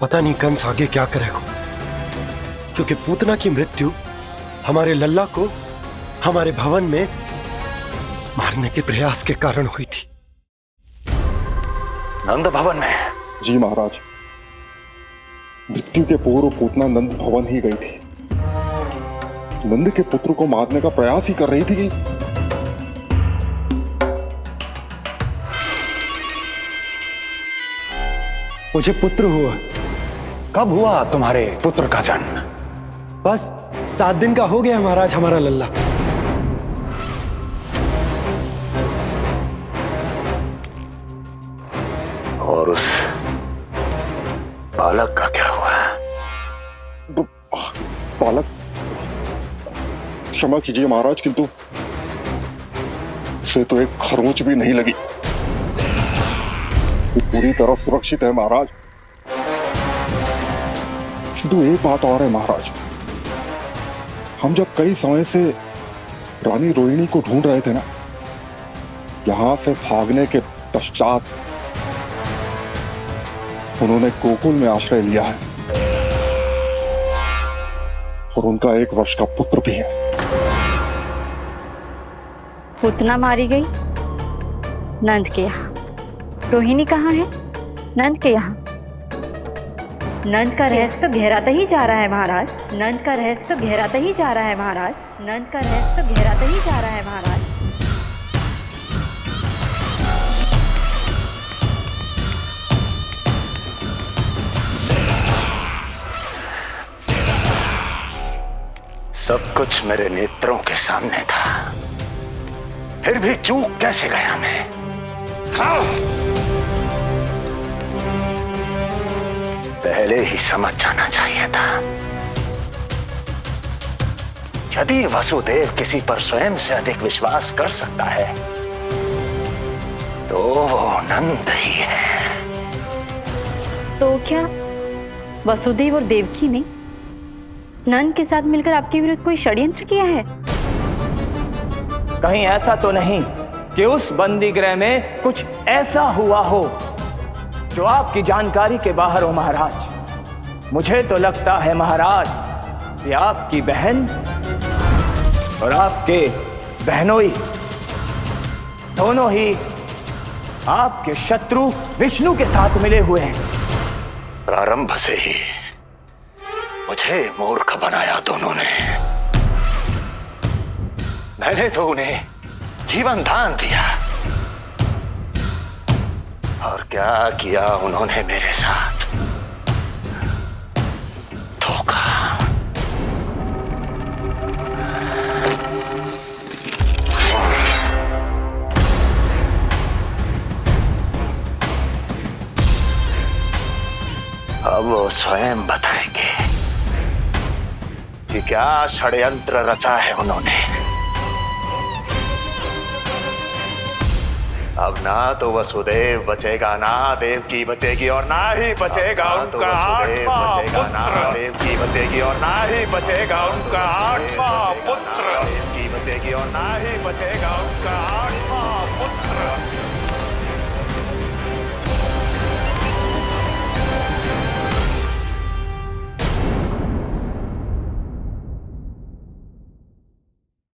पता नहीं कंस आगे क्या करेगा, क्योंकि पूतना की मृत्यु हमारे लल्ला को हमारे भवन में मारने के प्रयास के कारण हुई थी। नंद भवन में? जी महाराज, मृत्यु के पूर्व पूतना नंद भवन ही गई थी। नंद के पुत्र को मारने का प्रयास ही कर रही थी। मुझे पुत्र हुआ। कब हुआ तुम्हारे पुत्र का जन्म? बस 7 दिन का हो गया महाराज हमारा लल्ला। और उस बालक का क्या हुआ? बालक? क्षमा कीजिए महाराज, किंतु उसे तो एक खरोंच भी नहीं लगी। वो पूरी तरह सुरक्षित है महाराज। किंतु एक बात और है महाराज, हम जब कई समय से रानी रोहिणी को ढूंढ रहे थे ना, यहां से भागने के पश्चात उन्होंने गोकुल में आश्रय लिया है और उनका 1 वर्ष का पुत्र भी है। पूतना मारी गई नंद के यहाँ। रोहिणी कहाँ है? नंद के यहाँ। नंद का रहस्य तो गहराता ही जा रहा है महाराज। नंद का रहस्य तो गहराता ही जा रहा है महाराज। नंद का रहस्य तो गहराता ही जा रहा है महाराज। सब कुछ मेरे नेत्रों के सामने था, फिर भी चूक कैसे गया मैं? पहले ही समझ जाना चाहिए था। यदि वसुदेव किसी पर स्वयं से अधिक विश्वास कर सकता है तो वो नंद ही है। तो क्या वसुदेव और देवकी ने नंद के साथ मिलकर आपके विरुद्ध कोई षड्यंत्र किया है? कहीं ऐसा तो नहीं कि उस बंदी गृह में कुछ ऐसा हुआ हो जो आपकी जानकारी के बाहर हो महाराज। मुझे तो लगता है महाराज कि आपकी बहन और आपके बहनोई दोनों ही आपके शत्रु विष्णु के साथ मिले हुए हैं। प्रारंभ से ही मुझे मूर्ख बनाया दोनों ने। मैंने तो उन्हें जीवन दान दिया, और क्या किया उन्होंने मेरे साथ? धोखा। अब वो स्वयं बताएंगे कि क्या षड्यंत्र रचा है उन्होंने। अब ना तो वसुदेव बचेगा, ना देवकी बचेगी, और ना ही बचेगा उनका आठवां पुत्र। ना देवकी बचेगी और ना ही बचेगा उनका आठवां पुत्र। देवकी बचेगी और ना ही बचेगा उनका